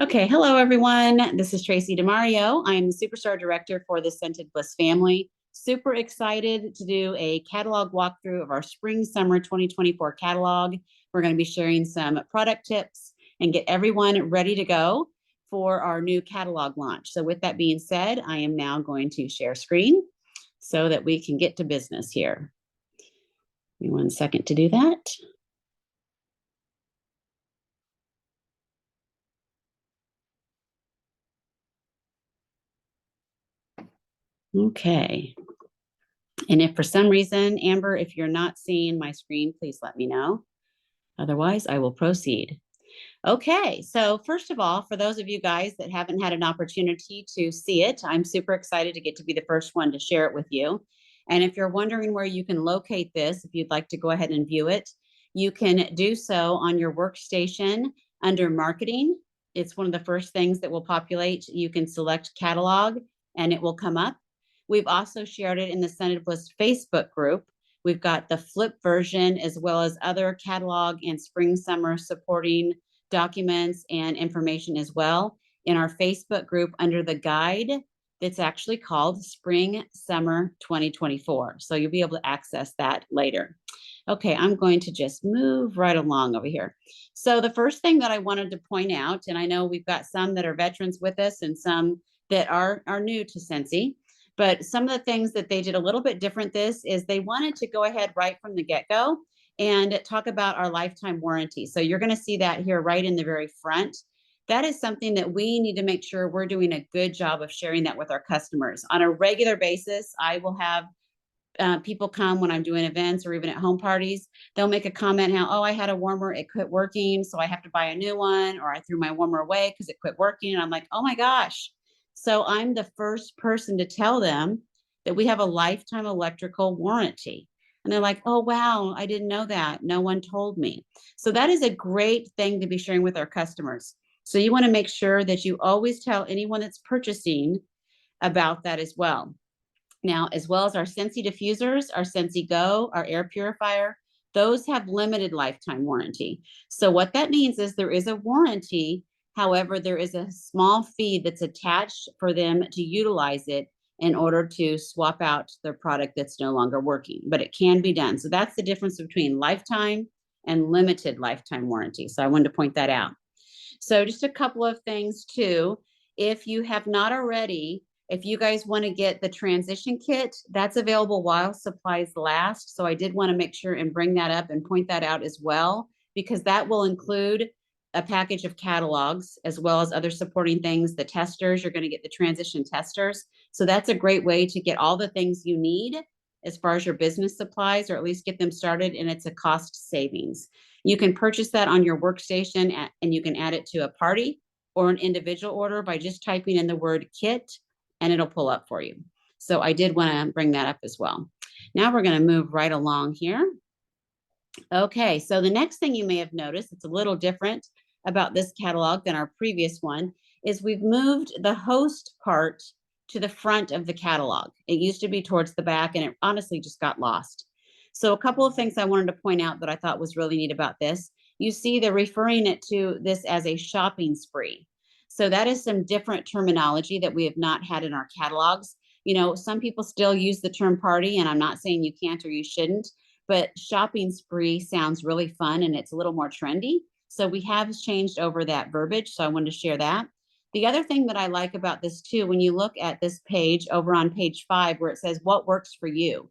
Okay, hello everyone. This is Tracy DeMario. I'm the Superstar Director for the Scented Bliss family. Super excited to do a catalog walkthrough of our Spring Summer 2024 catalog. We're going to be sharing some product tips and get everyone ready to go for our new catalog launch. So with that being said, I am now going to share screen so that we can get to business here. Give me 1 second to do that. Okay. And if for some reason, Amber, if you're not seeing my screen, please let me know. Otherwise, I will proceed. Okay, so first of all, for those of you guys that haven't had an opportunity to see it, I'm super excited to get to be the first one to share it with you. And if you're wondering where you can locate this, if you'd like to go ahead and view it, you can do so on your workstation under marketing. It's one of the first things that will populate. You can select catalog and it will come up. We've also shared it in the Scented Bliss Facebook group. We've got the flip version as well as other catalog and spring summer supporting documents and information as well in our Facebook group under the guide that's actually called Spring Summer 2024. So you'll be able to access that later. Okay, I'm going to just move right along over here. So the first thing that I wanted to point out, and I know we've got some that are veterans with us and some that are new to Scentsy, but some of the things that they did a little bit different this is they wanted to go ahead right from the get-go and talk about our lifetime warranty. So you're going to see that here right in the very front. That is something that we need to make sure we're doing a good job of sharing that with our customers. On a regular basis, I will have people come when I'm doing events or even at home parties. They'll make a comment how, oh, I had a warmer, it quit working, so I have to buy a new one, or I threw my warmer away because it quit working. And I'm like, oh my gosh. So I'm the first person to tell them that we have a lifetime electrical warranty. And they're like, oh, wow, I didn't know that. No one told me. So that is a great thing to be sharing with our customers. So you want to make sure that you always tell anyone that's purchasing about that as well. Now, as well as our Scentsy diffusers, our Scentsy Go, our air purifier, those have limited lifetime warranty. So what that means is there is a warranty. However, there is a small fee that's attached for them to utilize it in order to swap out their product that's no longer working, but it can be done. So that's the difference between lifetime and limited lifetime warranty. So I wanted to point that out. So just a couple of things too. If you have not already, if you guys want to get the transition kit, that's available while supplies last. So I did want to make sure and bring that up and point that out as well, because that will include a package of catalogs as well as other supporting things. The testers, you're going to get the transition testers. So that's a great way to get all the things you need as far as your business supplies, or at least get them started, and it's a cost savings. You can purchase that on your workstation and you can add it to a party or an individual order by just typing in the word kit and it'll pull up for you. So I did want to bring that up as well. Now we're going to move right along here. Okay, so the next thing you may have noticed, it's a little different about this catalog than our previous one, is we've moved the host part to the front of the catalog. It used to be towards the back and it honestly just got lost. So a couple of things I wanted to point out that I thought was really neat about this. You see they're referring it to this as a shopping spree. So that is some different terminology that we have not had in our catalogs. You know, some people still use the term party, and I'm not saying you can't or you shouldn't, but shopping spree sounds really fun and it's a little more trendy. So we have changed over that verbiage. So I wanted to share that. The other thing that I like about this too, when you look at this page over on page 5, where it says what works for you.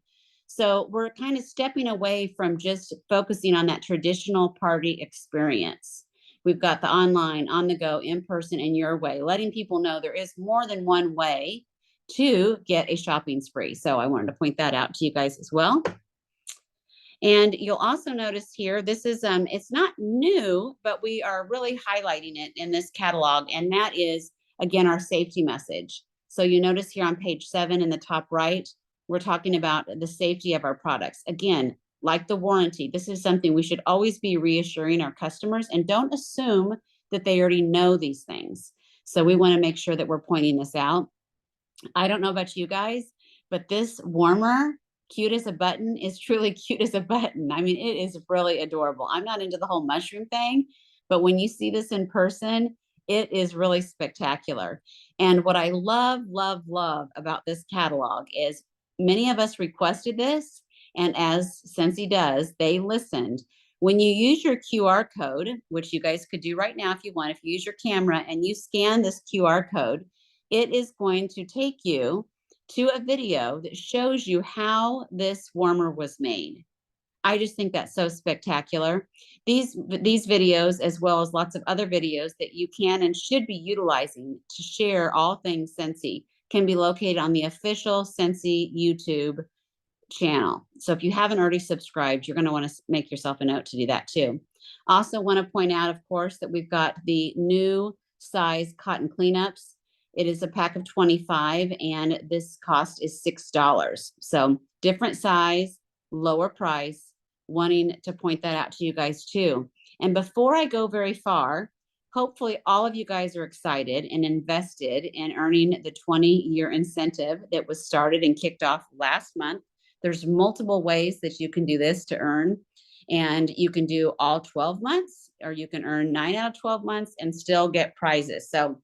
So we're kind of stepping away from just focusing on that traditional party experience. We've got the online, on the go, in person, and your way, letting people know there is more than one way to get a shopping spree. So I wanted to point that out to you guys as well. And you'll also notice here, this is, it's not new, but we are really highlighting it in this catalog. And that is, again, our safety message. So you notice here on page 7 in the top right, we're talking about the safety of our products. Again, like the warranty, this is something we should always be reassuring our customers, and don't assume that they already know these things. So we want to make sure that we're pointing this out. I don't know about you guys, but this warmer, cute as a button, is truly cute as a button. I mean, it is really adorable. I'm not into the whole mushroom thing, but when you see this in person, It is really spectacular. And what I love, love, love about this catalog is many of us requested this. And as Scentsy does, they listened. When you use your QR code, which you guys could do right now if you want, if you use your camera and you scan this QR code, it is going to take you to a video that shows you how this warmer was made. I just think that's so spectacular. These videos, as well as lots of other videos that you can and should be utilizing to share all things Scentsy, can be located on the official Scentsy YouTube channel. So if you haven't already subscribed, you're going to want to make yourself a note to do that too. Also want to point out, of course, that we've got the new size cotton cleanups. It is a pack of 25 and this cost is $6. So different size, lower price, wanting to point that out to you guys too. And before I go very far, hopefully all of you guys are excited and invested in earning the 20-year incentive that was started and kicked off last month. There's multiple ways that you can do this to earn, and you can do all 12 months, or you can earn 9 out of 12 months and still get prizes. So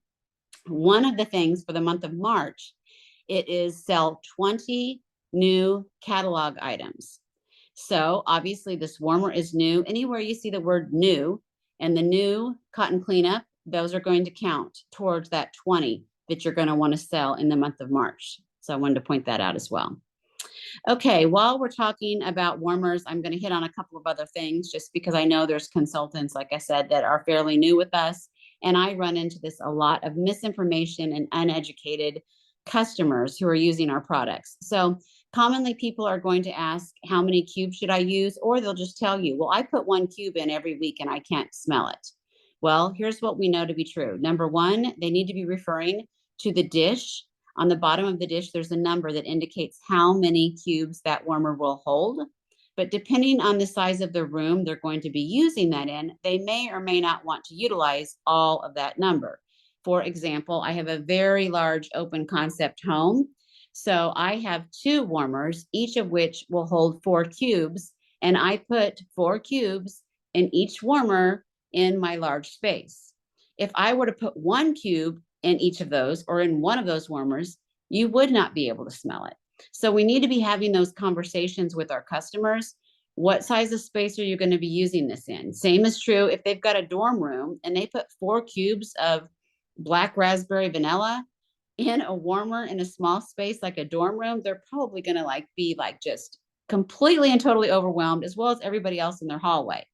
one of the things for the month of March, it is sell 20 new catalog items. So obviously this warmer is new. Anywhere you see the word new and the new cotton cleanup, those are going to count towards that 20 that you're going to want to sell in the month of March. So I wanted to point that out as well. Okay, while we're talking about warmers, I'm going to hit on a couple of other things just because I know there's consultants, like I said, that are fairly new with us. And I run into this a lot of misinformation and uneducated customers who are using our products. So commonly people are going to ask, how many cubes should I use? Or they'll just tell you, well, I put 1 cube in every week and I can't smell it. Well, here's what we know to be true. Number one, they need to be referring to the dish. On the bottom of the dish, there's a number that indicates how many cubes that warmer will hold. But depending on the size of the room they're going to be using that in, they may or may not want to utilize all of that number. For example, I have a very large open concept home. So I have 2 warmers, each of which will hold 4 cubes. And I put 4 cubes in each warmer in my large space. If I were to put 1 cube in each of those or in one of those warmers, you would not be able to smell it. So we need to be having those conversations with our customers. What size of space are you going to be using this in? Same is true if they've got a dorm room and they put 4 cubes of black raspberry vanilla in a warmer in a small space like a dorm room, they're probably going to be just completely and totally overwhelmed, as well as everybody else in their hallway.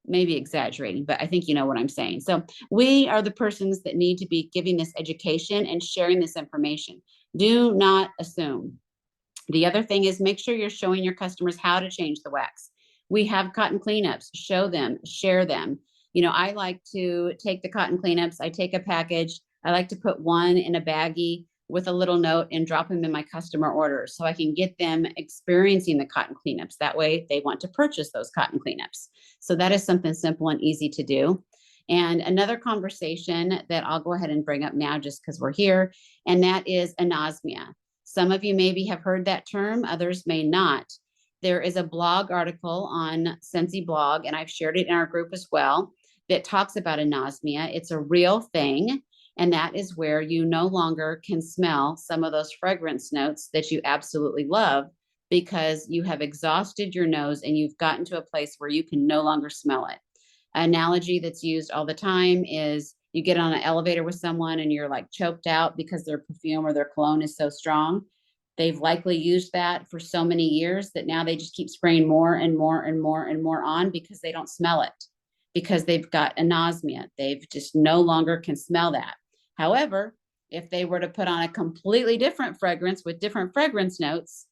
Maybe exaggerating, but I think you know what I'm saying. So we are the persons that need to be giving this education and sharing this information. Do not assume. The other thing is make sure you're showing your customers how to change the wax. We have cotton cleanups, show them, share them. I like to take the cotton cleanups, I take a package, I like to put one in a baggie with a little note and drop them in my customer orders so I can get them experiencing the cotton cleanups. That way they want to purchase those cotton cleanups. So that is something simple and easy to do. And another conversation that I'll go ahead and bring up now just because we're here, and that is anosmia. Some of you maybe have heard that term, others may not. There is a blog article on Scentsy blog, and I've shared it in our group as well, that talks about anosmia. It's a real thing. And that is where you no longer can smell some of those fragrance notes that you absolutely love because you have exhausted your nose and you've gotten to a place where you can no longer smell it. An analogy that's used all the time is you get on an elevator with someone and you're choked out because their perfume or their cologne is so strong. They've likely used that for so many years that now they just keep spraying more and more and more and more on because they don't smell it, because they've got anosmia. They've just no longer can smell that. However, if they were to put on a completely different fragrance with different fragrance notes,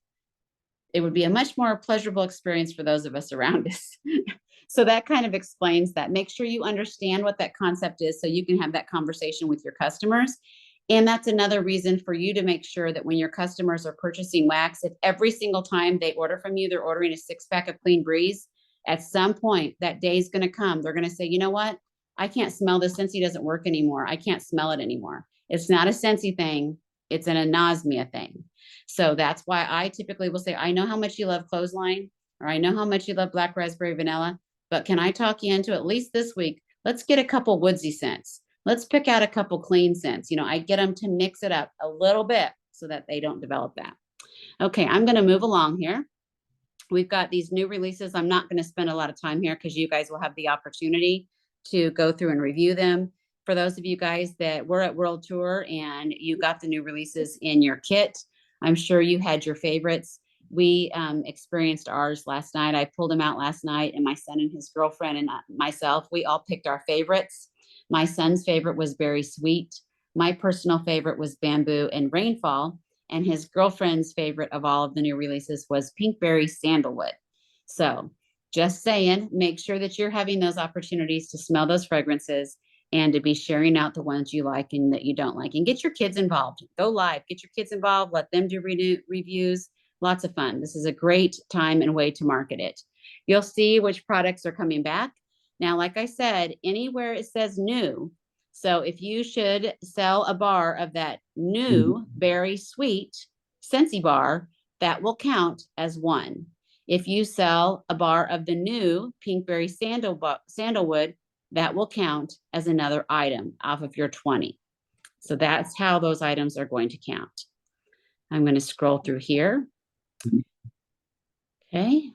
it would be a much more pleasurable experience for those of us around us. So that kind of explains that. Make sure you understand what that concept is so you can have that conversation with your customers. And that's another reason for you to make sure that when your customers are purchasing wax, if every single time they order from you, they're ordering a 6-pack of Clean Breeze, at some point that day is going to come. They're going to say, you know what? I can't smell this. Scentsy doesn't work anymore. I can't smell it anymore. It's not a Scentsy thing. It's an anosmia thing. So that's why I typically will say, I know how much you love Clothesline, or I know how much you love Black Raspberry Vanilla, but can I talk you into at least this week? Let's get a couple woodsy scents. Let's pick out a couple clean scents. You know, I get them to mix it up a little bit so that they don't develop that. Okay, I'm going to move along here. We've got these new releases. I'm not going to spend a lot of time here because you guys will have the opportunity to go through and review them. For those of you guys that were at World Tour and you got the new releases in your kit, I'm sure you had your favorites. We experienced ours last night. I pulled them out last night, and my son and his girlfriend and myself, we all picked our favorites. My son's favorite was Berry Sweet. My personal favorite was Bamboo and Rainfall. And his girlfriend's favorite of all of the new releases was Pinkberry Sandalwood. So just saying, make sure that you're having those opportunities to smell those fragrances and to be sharing out the ones you like and that you don't like. And get your kids involved. Go live. Get your kids involved. Let them do reviews. Lots of fun. This is a great time and way to market it. You'll see which products are coming back. Now, like I said, anywhere it says new, so if you should sell a bar of that new Berry Sweet Scentsy bar, that will count as one. If you sell a bar of the new Pinkberry Sandalwood, that will count as another item off of your 20. So that's how those items are going to count. I'm going to scroll through here. Okay.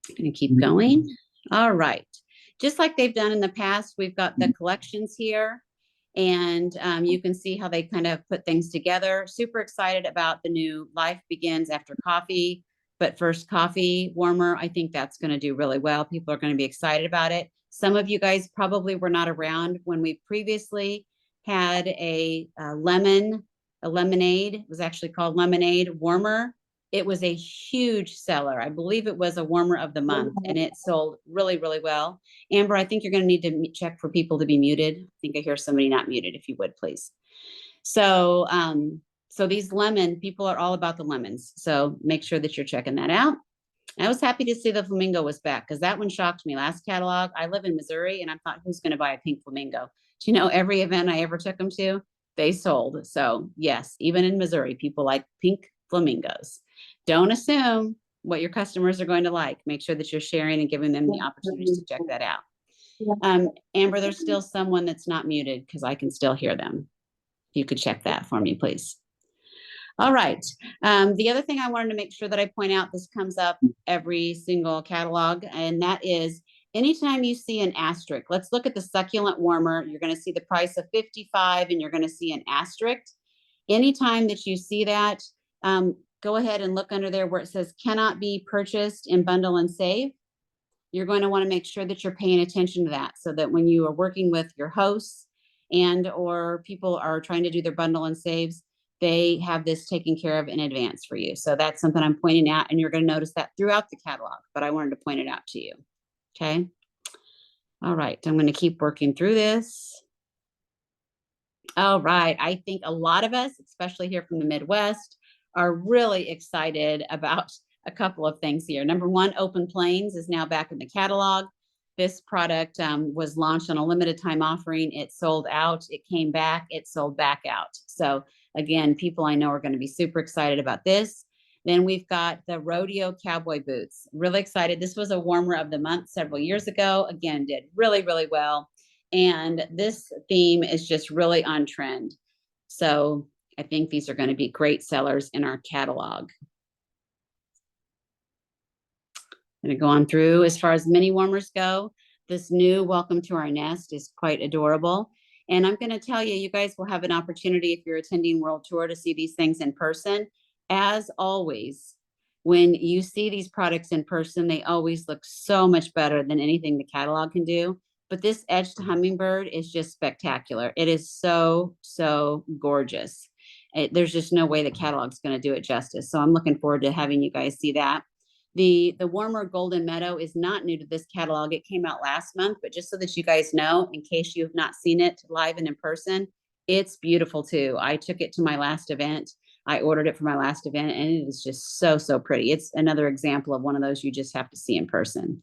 I'm going to keep going. All right. Just like they've done in the past, we've got the collections here, and you can see how they kind of put things together. Super excited about the new Life Begins After Coffee, but first coffee warmer. I think that's going to do really well. People are going to be excited about it. Some of you guys probably were not around when we previously had a lemonade. It was actually called Lemonade Warmer. It was a huge seller. I believe it was a warmer of the month, and it sold really, really well. Amber, I think you're going to need to check for people to be muted. I think I hear somebody not muted, if you would, please. So, so these people are all about the lemons. So make sure that you're checking that out. I was happy to see the flamingo was back because that one shocked me. Last catalog, I live in Missouri, and I thought, who's going to buy a pink flamingo? Do you know every event I ever took them to, they sold. So yes, even in Missouri, people like pink flamingos. Don't assume what your customers are going to like. Make sure that you're sharing and giving them the opportunities to check that out. Amber, there's still someone that's not muted because I can still hear them. If you could check that for me, please. All right. The other thing I wanted to make sure that I point out, this comes up every single catalog, and that is anytime you see an asterisk, let's look at the succulent warmer. You're going to see the price of $55 and you're going to see an asterisk. Anytime that you see that, go ahead and look under there where it says cannot be purchased in bundle and save. You're going to want to make sure that you're paying attention to that so that when you are working with your hosts and or people are trying to do their bundle and saves, they have this taken care of in advance for you. So that's something I'm pointing out, and you're going to notice that throughout the catalog, but I wanted to point it out to you. Okay. All right. I'm going to keep working through this. All right. I think a lot of us, especially here from the Midwest, are really excited about a couple of things here. Number one, Open Plains is now back in the catalog. This product was launched on a limited time offering. It sold out. It came back. It sold back out. So again, people I know are going to be super excited about this. Then we've got the Rodeo Cowboy Boots. Really excited. This was a warmer of the month several years ago. Again, did really, really well. And this theme is just really on trend. So I think these are going to be great sellers in our catalog. I'm going to go on through. As far as mini warmers go, this new Welcome to Our Nest is quite adorable. And I'm going to tell you, you guys will have an opportunity if you're attending World Tour to see these things in person. As always, when you see these products in person, they always look so much better than anything the catalog can do. But this Edged Hummingbird is just spectacular. It is so, so gorgeous. There's just no way the catalog's going to do it justice. So I'm looking forward to having you guys see that. The warmer Golden Meadow is not new to this catalog. It came out last month, but just so that you guys know, in case you have not seen it live and in person, it's beautiful too. I took it to my last event. I ordered it for my last event, and it is just so, so pretty. It's another example of one of those you just have to see in person.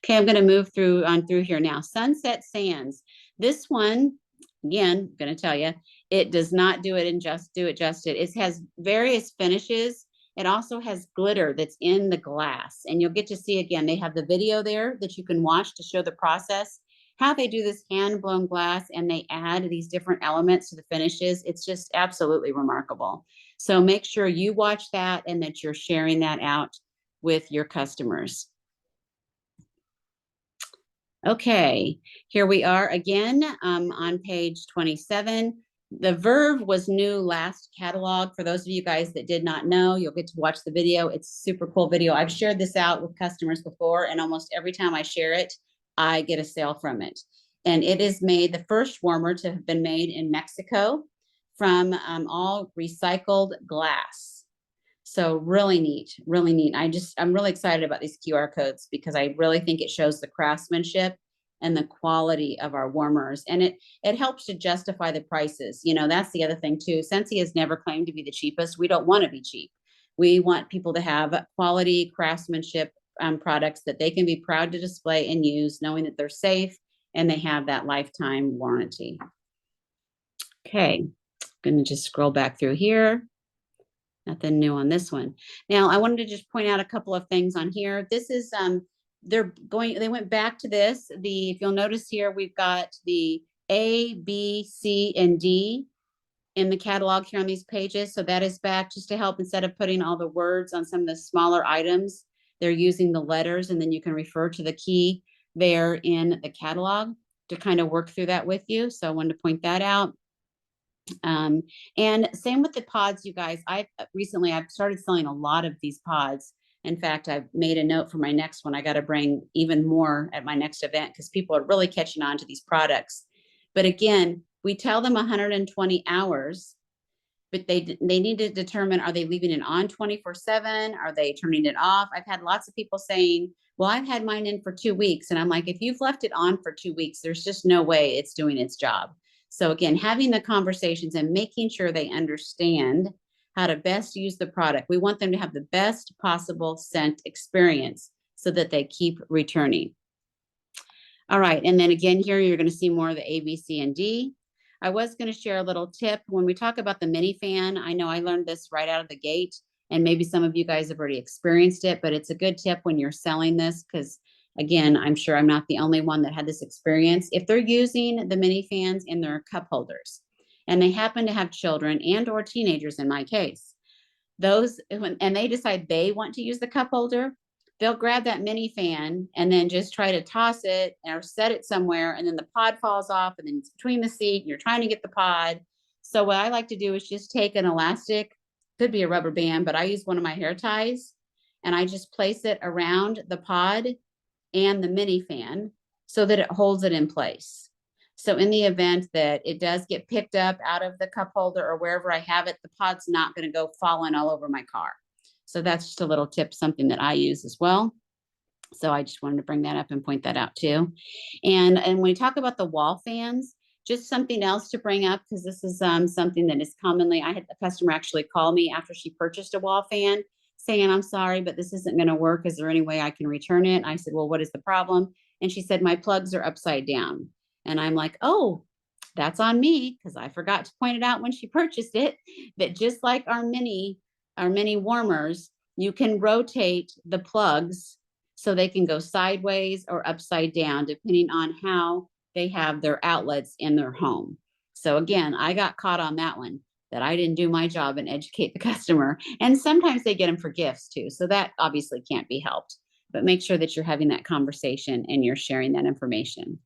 Okay, I'm going to move through here now. Sunset Sands. This one, again, I'm going to tell you, it does not do it justice. It has various finishes. It also has glitter that's in the glass, and you'll get to see, again, they have the video there that you can watch to show the process. how they do this hand blown glass and they add these different elements to the finishes. It's just absolutely remarkable. So make sure you watch that and that you're sharing that out with your customers. Okay, here we are again on page 27. The Verve was new last catalog. For those of you guys that did not know, you'll get to watch the video. It's a super cool video. I've shared this out with customers before, and almost every time I share it, I get a sale from it. And it is made, the first warmer to have been made in Mexico from all recycled glass. So really neat, really neat. I'm really excited about these QR codes because I really think it shows the craftsmanship and the quality of our warmers. And it helps to justify the prices. You know, that's the other thing too. Scentsy has never claimed to be the cheapest. We don't want to be cheap. We want people to have quality craftsmanship products that they can be proud to display and use, knowing that they're safe and they have that lifetime warranty. Okay, going to just scroll back through here. Nothing new on this one. Now, I wanted to just point out a couple of things on here. This is, they went back to this. If you'll notice here, we've got the A, B, C, and D in the catalog here on these pages. So that is back just to help, instead of putting all the words on some of the smaller items, they're using the letters, and then you can refer to the key there in the catalog to kind of work through that with you. So I wanted to point that out. And same with the pods, you guys. I've started selling a lot of these pods. In fact, I've made a note for my next one. I got to bring even more at my next event because people are really catching on to these products. But again, we tell them 120 hours, but they need to determine, are they leaving it on 24/7? Are they turning it off? I've had lots of people saying, well, I've had mine in for 2 weeks. And I'm like, if you've left it on for 2 weeks, there's just no way it's doing its job. So again, having the conversations and making sure they understand how to best use the product. We want them to have the best possible scent experience so that they keep returning. All right, and then again here, you're going to see more of the A, B, C, and D. I was going to share a little tip. When we talk about the mini fan, I know I learned this right out of the gate, and maybe some of you guys have already experienced it, but it's a good tip when you're selling this because, again, I'm sure I'm not the only one that had this experience. If they're using the mini fans in their cup holders and they happen to have children and or teenagers in my case, and they decide they want to use the cup holder, they'll grab that mini fan and then just try to toss it or set it somewhere, and then the pod falls off, and then it's between the seat and you're trying to get the pod. So what I like to do is just take an elastic, could be a rubber band, but I use one of my hair ties, and I just place it around the pod and the mini fan so that it holds it in place. So in the event that it does get picked up out of the cup holder or wherever I have it, the pod's not going to go falling all over my car. So that's just a little tip, something that I use as well. So I just wanted to bring that up and point that out too. And when we talk about the wall fans, just something else to bring up, because this is something that is commonly, I had a customer actually call me after she purchased a wall fan saying, I'm sorry, but this isn't going to work. Is there any way I can return it? I said, well, what is the problem? And she said, my plugs are upside down. And I'm like, oh, that's on me, because I forgot to point it out when she purchased it, that just like our mini warmers, you can rotate the plugs so they can go sideways or upside down, depending on how they have their outlets in their home. So again, I got caught on that one, that I didn't do my job and educate the customer. And sometimes they get them for gifts too. So that obviously can't be helped, but make sure that you're having that conversation and you're sharing that information.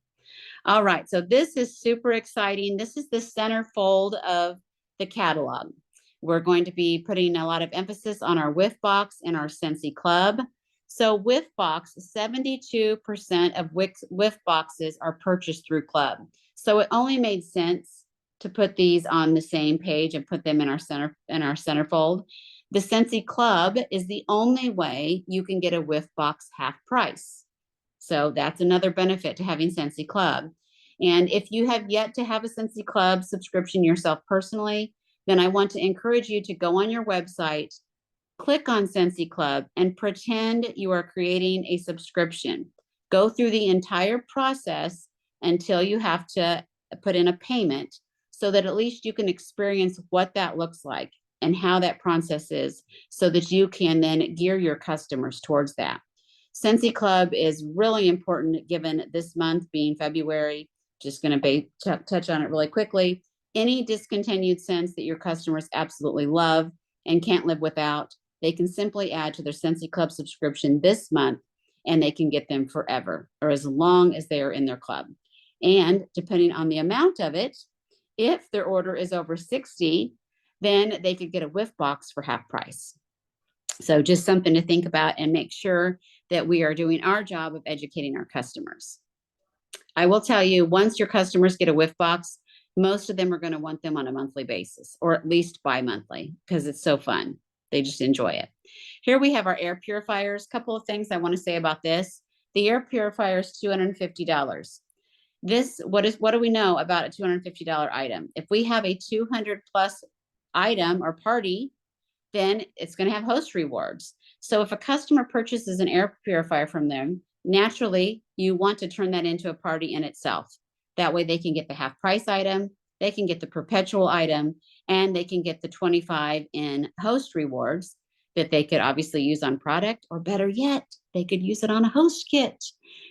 All right, so this is super exciting. This is the centerfold of the catalog. We're going to be putting a lot of emphasis on our whiff box and our Scentsy Club. So whiff box, 72% of whiff boxes are purchased through Club. So it only made sense to put these on the same page and put them in our centerfold. The Scentsy Club is the only way you can get a whiff box half price. So that's another benefit to having Scentsy Club. And if you have yet to have a Scentsy Club subscription yourself personally, then I want to encourage you to go on your website, click on Scentsy Club, and pretend you are creating a subscription. Go through the entire process until you have to put in a payment so that at least you can experience what that looks like and how that process is so that you can then gear your customers towards that. Scentsy Club is really important given this month being February. Just going to touch on it really quickly. Any discontinued scents that your customers absolutely love and can't live without, they can simply add to their Scentsy Club subscription this month, and they can get them forever or as long as they are in their club. And depending on the amount of it, if their order is over 60, then they could get a whiff box for half price. So just something to think about and make sure that we are doing our job of educating our customers. I will tell you, once your customers get a whiff box, most of them are going to want them on a monthly basis, or at least bi-monthly, because it's so fun. They just enjoy it. Here we have our air purifiers. Couple of things I want to say about this. The air purifier is $250. What do we know about a $250 item? If we have a 200 plus item or party, then it's going to have host rewards. So if a customer purchases an air purifier from them, naturally you want to turn that into a party in itself. That way they can get the half price item, they can get the perpetual item, and they can get the 25 in host rewards that they could obviously use on product, or better yet, they could use it on a host kit.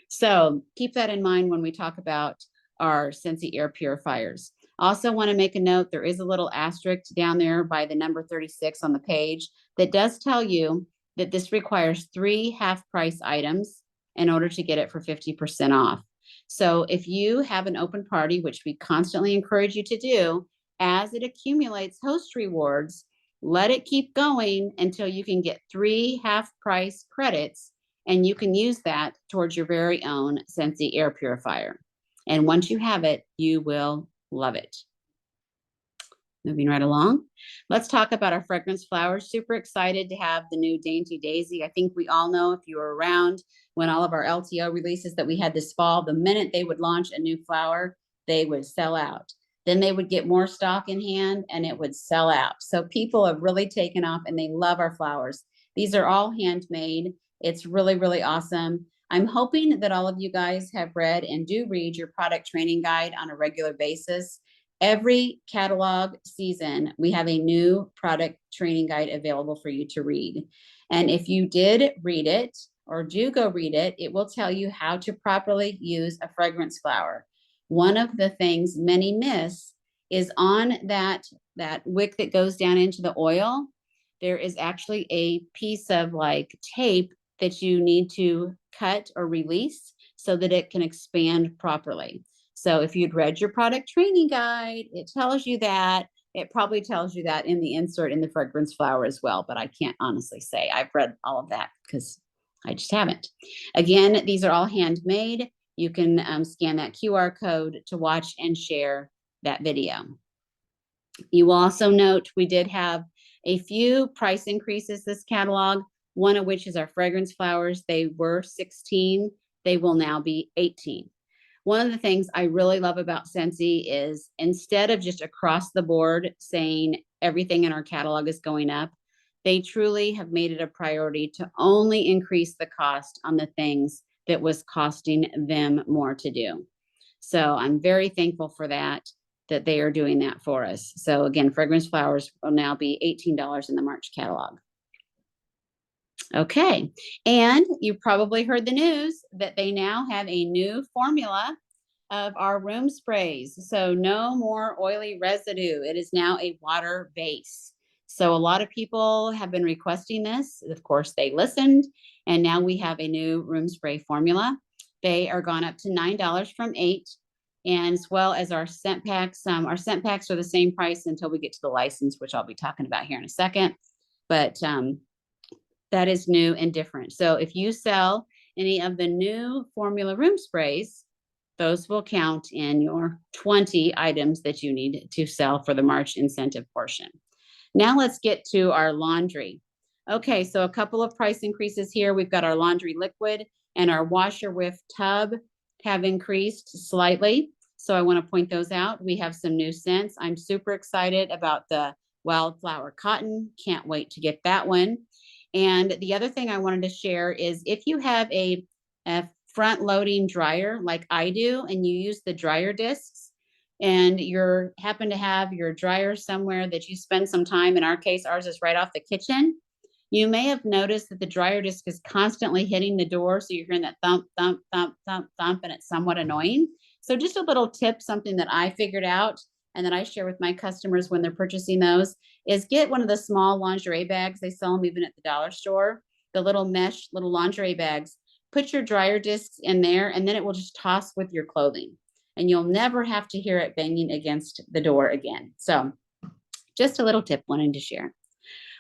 So keep that in mind when we talk about our Scentsy air purifiers. Also want to make a note, there is a little asterisk down there by the number 36 on the page that does tell you that this requires 3 half price items in order to get it for 50% off. So if you have an open party, which we constantly encourage you to do, as it accumulates host rewards, let it keep going until you can get 3 half price credits, and you can use that towards your very own Scentsy air purifier. And once you have it, you will love it. Moving right along, let's talk about our fragrance flowers. Super excited to have the new Dainty Daisy. I think we all know, if you were around when all of our LTO releases that we had this fall, the minute they would launch a new flower, they would sell out. Then they would get more stock in hand and it would sell out. So people have really taken off and they love our flowers. These are all handmade. It's really, really awesome. I'm hoping that all of you guys have read and do read your product training guide on a regular basis. Every catalog season, we have a new product training guide available for you to read. And if you did read it or do go read it, it will tell you how to properly use a fragrance flower. One of the things many miss is on that wick that goes down into the oil, there is actually a piece of like tape that you need to cut or release so that it can expand properly. So if you'd read your product training guide, it tells you that. It probably tells you that in the insert in the fragrance flower as well, but I can't honestly say I've read all of that because I just haven't. Again, these are all handmade. You can scan that QR code to watch and share that video. You will also note we did have a few price increases this catalog, one of which is our fragrance flowers. They were $16. They will now be $18. One of the things I really love about Scentsy is instead of just across the board saying everything in our catalog is going up, they truly have made it a priority to only increase the cost on the things that was costing them more to do. So I'm very thankful for that they are doing that for us. So again, fragrance flowers will now be $18 in the March catalog. Okay, and you probably heard the news that they now have a new formula of our room sprays. So no more oily residue. It is now a water base. So a lot of people have been requesting this. Of course, they listened, and now we have a new room spray formula. They are gone up to $9 from $8, and as well as our scent packs. Our scent packs are the same price until we get to the license, which I'll be talking about here in a second. But that is new and different. So if you sell any of the new formula room sprays, those will count in your 20 items that you need to sell for the March incentive portion. Now let's get to our laundry. Okay, so a couple of price increases here. We've got our laundry liquid and our washer whiff tub have increased slightly. So I want to point those out. We have some new scents. I'm super excited about the Wildflower Cotton. Can't wait to get that one. And the other thing I wanted to share is if you have a front loading dryer like I do, and you use the dryer discs, and you happen to have your dryer somewhere that you spend some time, in our case, ours is right off the kitchen, You may have noticed that the dryer disc is constantly hitting the door. So you're hearing that thump, thump, thump, thump, thump, and it's somewhat annoying. So just a little tip, something that I figured out and that I share with my customers when they're purchasing those is get one of the small lingerie bags. They sell them even at the dollar store, the little mesh, little lingerie bags. Put your dryer discs in there and then it will just toss with your clothing and you'll never have to hear it banging against the door again. So just a little tip wanting to share.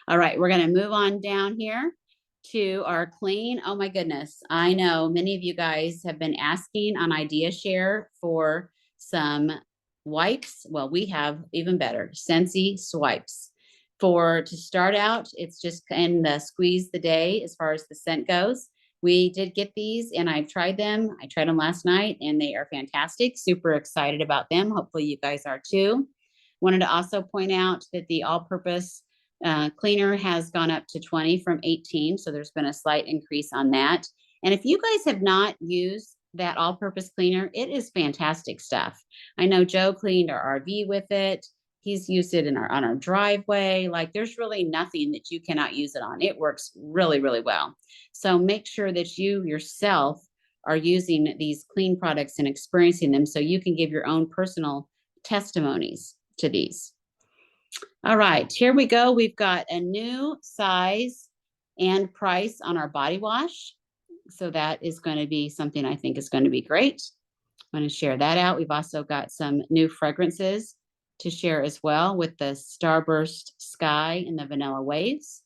All right, we're going to move on down here to our clean. Oh my goodness. I know many of you guys have been asking on Idea Share for some wipes. Well, we have even better, Scentsy swipes. To start out, it's just in the squeeze the day as far as the scent goes. We did get these and I've tried them. I tried them last night and they are fantastic. Super excited about them. Hopefully you guys are too. Wanted to also point out that the all-purpose cleaner has gone up to 20 from 18. So there's been a slight increase on that. And if you guys have not used that all-purpose cleaner, it is fantastic stuff. I know Joe cleaned our RV with it. He's used it on our driveway. Like there's really nothing that you cannot use it on. It works really, really well. So make sure that you yourself are using these clean products and experiencing them so you can give your own personal testimonies to these. All right, here we go. We've got a new size and price on our body wash. So that is going to be something I think is going to be great. I'm going to share that out. We've also got some new fragrances to share as well with the Starburst Sky and the Vanilla Waves.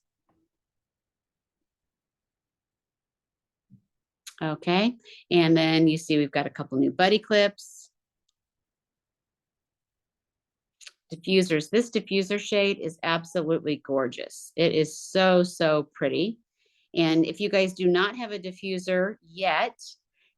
Okay, and then you see we've got a couple new buddy clips. Diffusers. This diffuser shade is absolutely gorgeous. It is so, so pretty. And if you guys do not have a diffuser yet,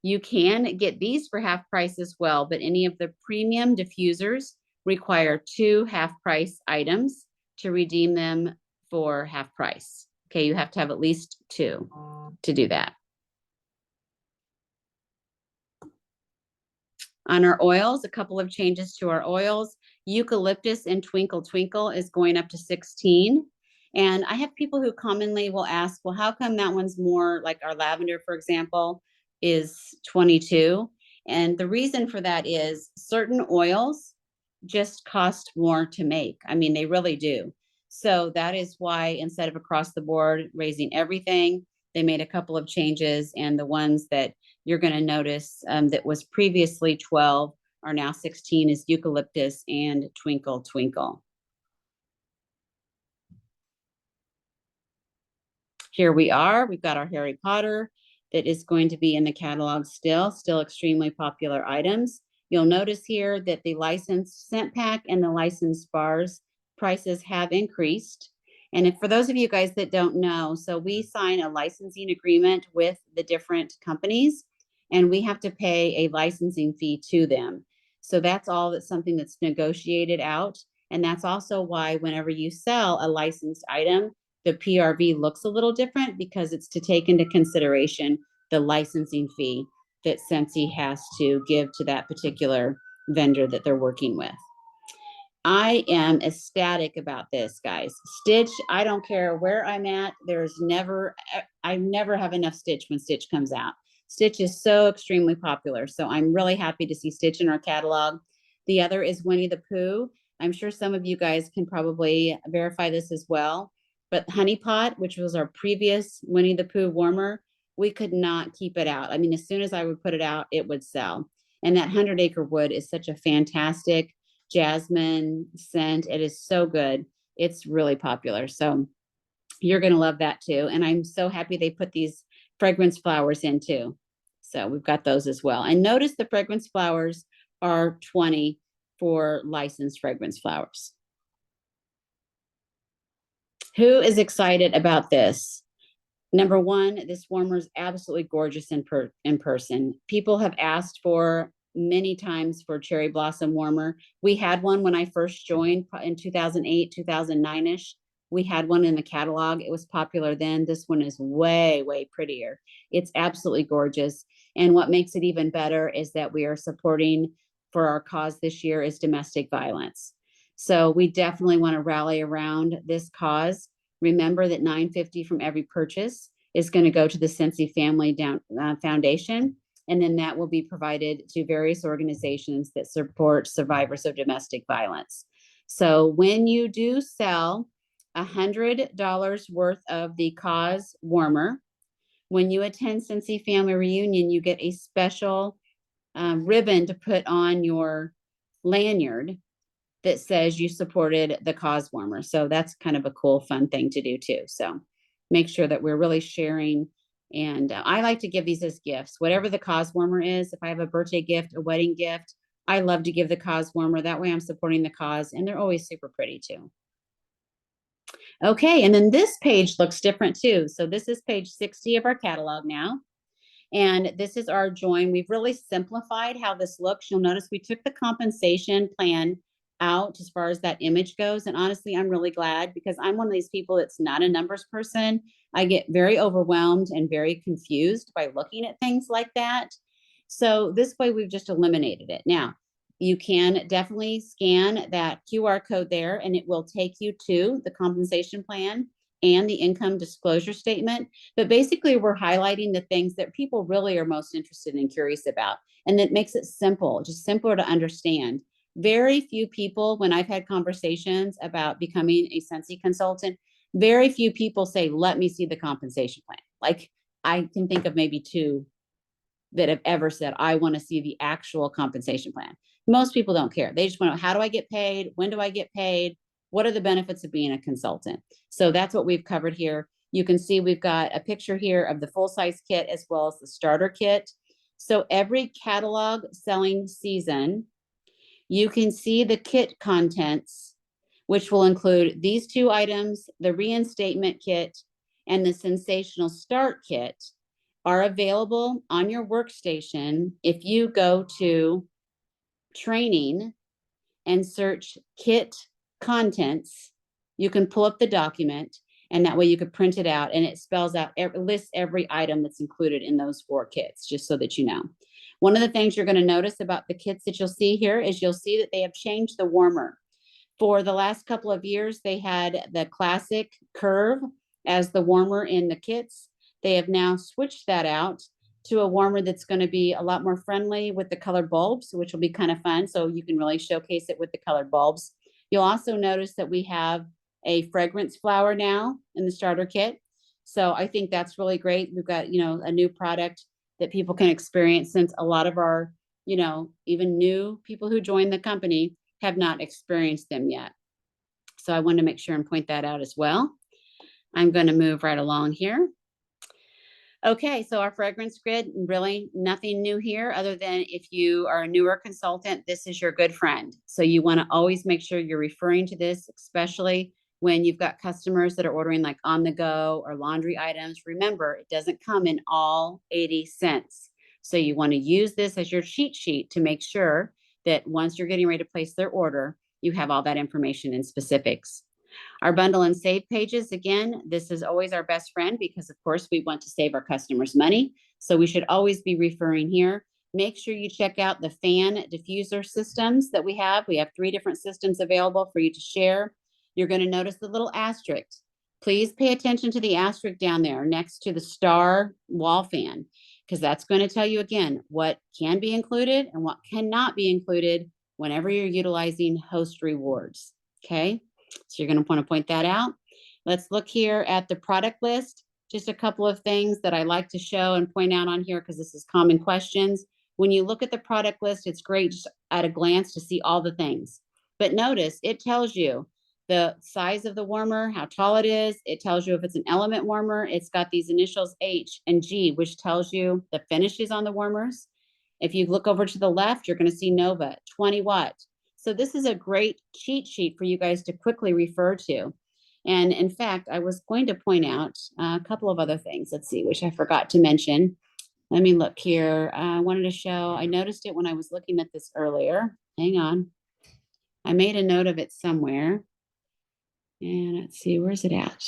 you can get these for half price as well. But any of the premium diffusers require 2 half price items to redeem them for half price. Okay, you have to have at least 2 to do that. On our oils, a couple of changes to our oils. Eucalyptus and Twinkle Twinkle is going up to 16. And I have people who commonly will ask, well, how come that one's more, like our lavender, for example, is 22? And the reason for that is certain oils just cost more to make. I mean, they really do. So that is why instead of across the board raising everything, they made a couple of changes, and the ones that you're going to notice that was previously 12 are now 16 is Eucalyptus and Twinkle Twinkle. Here we are. We've got our Harry Potter that is going to be in the catalog still extremely popular items. You'll notice here that the licensed scent pack and the licensed bars prices have increased. And if, for those of you guys that don't know, so we sign a licensing agreement with the different companies, and we have to pay a licensing fee to them. So that's something that's negotiated out. And that's also why whenever you sell a licensed item, the PRV looks a little different because it's to take into consideration the licensing fee that Scentsy has to give to that particular vendor that they're working with. I am ecstatic about this, guys. Stitch, I don't care where I'm at. I never have enough Stitch when Stitch comes out. Stitch is so extremely popular. So I'm really happy to see Stitch in our catalog. The other is Winnie the Pooh. I'm sure some of you guys can probably verify this as well. But Honey Pot, which was our previous Winnie the Pooh warmer, we could not keep it out. I mean, as soon as I would put it out, it would sell. And that 100 Acre Wood is such a fantastic jasmine scent. It is so good. It's really popular. So you're going to love that too. And I'm so happy they put these fragrance flowers in too. So we've got those as well. And notice the fragrance flowers are 20 for licensed fragrance flowers. Who is excited about this? Number one, this warmer is absolutely gorgeous in person. People have asked for many times for cherry blossom warmer. We had one when I first joined in 2008, 2009-ish. We had one in the catalog. It was popular then. This one is way, way prettier. It's absolutely gorgeous. And what makes it even better is that we are supporting for our cause this year is domestic violence. So we definitely want to rally around this cause. Remember that $9.50 from every purchase is going to go to the Sensi Family Foundation, and then that will be provided to various organizations that support survivors of domestic violence. So when you do sell $100 worth of the cause warmer, when you attend Sensi Family Reunion, you get a special ribbon to put on your lanyard that says you supported the cause warmer. So that's kind of a cool, fun thing to do too. So make sure that we're really sharing. And I like to give these as gifts, whatever the cause warmer is. If I have a birthday gift, a wedding gift, I love to give the cause warmer. That way I'm supporting the cause, and they're always super pretty too. Okay, and then this page looks different too. So this is page 60 of our catalog now. And this is our join. We've really simplified how this looks. You'll notice we took the compensation plan out as far as that image goes. And honestly, I'm really glad, because I'm one of these people that's not a numbers person. I get very overwhelmed and very confused by looking at things like that. So this way we've just eliminated it. Now, you can definitely scan that QR code there, and it will take you to the compensation plan and the income disclosure statement. But basically, we're highlighting the things that people really are most interested and curious about. And that makes it simple, just simpler to understand. Very few people, when I've had conversations about becoming a Sensi consultant, very few people say, let me see the compensation plan. Like, I can think of maybe two that have ever said, I want to see the actual compensation plan. Most people don't care. They just want to know, how do I get paid? When do I get paid? What are the benefits of being a consultant? So that's what we've covered here. You can see we've got a picture here of the full-size kit as well as the starter kit. So every catalog selling season, you can see the kit contents, which will include these two items, the reinstatement kit and the sensational start kit, are available on your workstation if you go to training and search kit contents. You can pull up the document, and that way you could print it out, and it spells out, lists every item that's included in those 4 kits, just so that you know. One of the things you're going to notice about the kits that you'll see here is you'll see that they have changed the warmer. For the last couple of years, they had the classic curve as the warmer in the kits. They have now switched that out to a warmer that's going to be a lot more friendly with the colored bulbs, which will be kind of fun. So you can really showcase it with the colored bulbs. You'll also notice that we have a fragrance flower now in the starter kit. So I think that's really great. We've got, a new product that people can experience, since a lot of our, even new people who join the company have not experienced them yet. So I wanted to make sure and point that out as well. I'm going to move right along here. Okay, so our fragrance grid, really nothing new here other than if you are a newer consultant, this is your good friend. So you want to always make sure you're referring to this, especially when you've got customers that are ordering like on the go or laundry items. Remember, it doesn't come in all 80 cents. So you want to use this as your cheat sheet to make sure that once you're getting ready to place their order, you have all that information in specifics. Our bundle and save pages, again, this is always our best friend, because of course we want to save our customers money. So we should always be referring here. Make sure you check out the fan diffuser systems that we have. We have 3 different systems available for you to share. You're going to notice the little asterisk. Please pay attention to the asterisk down there next to the star wall fan, because that's going to tell you again what can be included and what cannot be included whenever you're utilizing host rewards. Okay. So you're going to want to point that out. Let's look here at the product list. Just a couple of things that I like to show and point out on here, because this is common questions. When you look at the product list, it's great just at a glance to see all the things. But notice it tells you the size of the warmer, how tall it is. It tells you if it's an element warmer. It's got these initials H and G, which tells you the finishes on the warmers. If you look over to the left, you're going to see Nova, 20 watt. So this is a great cheat sheet for you guys to quickly refer to. And in fact, I was going to point out a couple of other things. Let's see, which I forgot to mention. Let me look here. I wanted to show, I noticed it when I was looking at this earlier. Hang on. I made a note of it somewhere. And let's see, where's it at?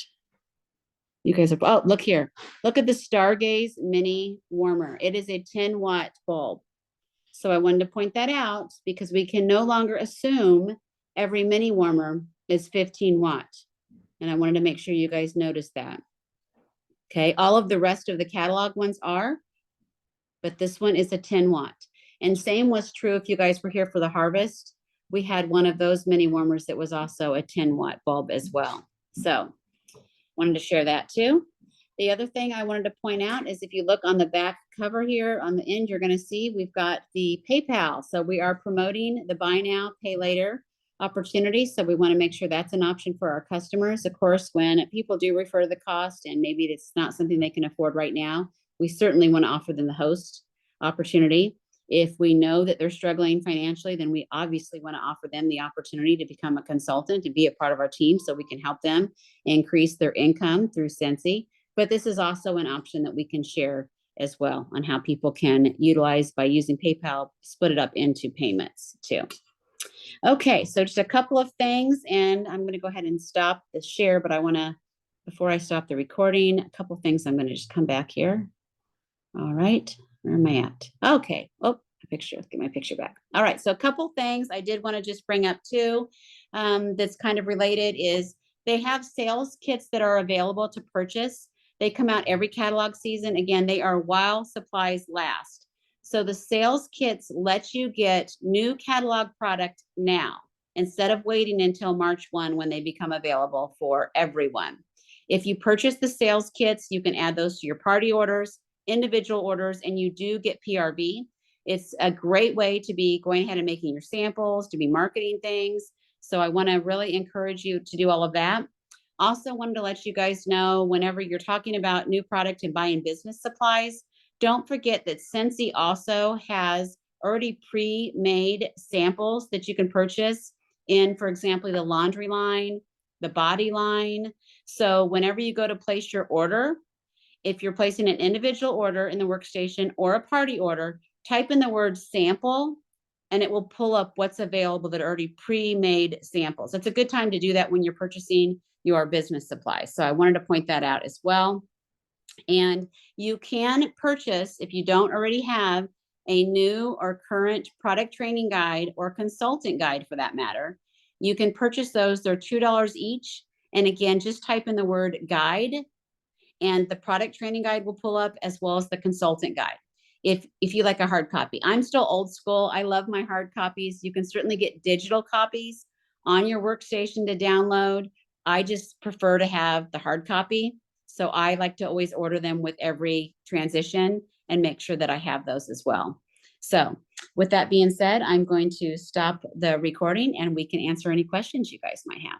You guys are, oh, look here. Look at the Stargaze Mini Warmer. It is a 10 watt bulb. So I wanted to point that out, because we can no longer assume every mini warmer is 15 watt. And I wanted to make sure you guys noticed that. Okay, all of the rest of the catalog ones are, but this one is a 10 watt. And same was true if you guys were here for the harvest. We had one of those mini warmers that was also a 10 watt bulb as well. So wanted to share that too. The other thing I wanted to point out is if you look on the back cover here on the end, you're going to see we've got the PayPal. So we are promoting the buy now, pay later opportunity. So we want to make sure that's an option for our customers. Of course, when people do refer to the cost and maybe it's not something they can afford right now, we certainly want to offer them the host opportunity. If we know that they're struggling financially, then we obviously want to offer them the opportunity to become a consultant, to be a part of our team so we can help them increase their income through Sensi. But this is also an option that we can share as well on how people can utilize by using PayPal, split it up into payments too. Okay, so just a couple of things, and I'm going to go ahead and stop the share, but I want to, before I stop the recording, a couple of things. I'm going to just come back here. All right, where am I at? Okay, oh, a picture, let's get my picture back. All right, so a couple things I did want to just bring up too, that's kind of related is they have sales kits that are available to purchase. They come out every catalog season. Again, they are while supplies last. So the sales kits let you get new catalog product now instead of waiting until March 1 when they become available for everyone. If you purchase the sales kits, you can add those to your party orders, individual orders, and you do get PRV. It's a great way to be going ahead and making your samples, to be marketing things. So I want to really encourage you to do all of that. Also wanted to let you guys know whenever you're talking about new product and buying business supplies, don't forget that Sensi also has already pre-made samples that you can purchase in, for example, the laundry line, the body line. So whenever you go to place your order, if you're placing an individual order in the workstation or a party order, type in the word sample and it will pull up what's available that are already pre-made samples. It's a good time to do that when you're purchasing your business supplies. So I wanted to point that out as well. And you can purchase, if you don't already have a new or current product training guide or consultant guide for that matter, you can purchase those. They're $2 each. And again, just type in the word guide and the product training guide will pull up as well as the consultant guide. If you like a hard copy. I'm still old school. I love my hard copies. You can certainly get digital copies on your workstation to download. I just prefer to have the hard copy. So I like to always order them with every transition and make sure that I have those as well. So with that being said, I'm going to stop the recording and we can answer any questions you guys might have.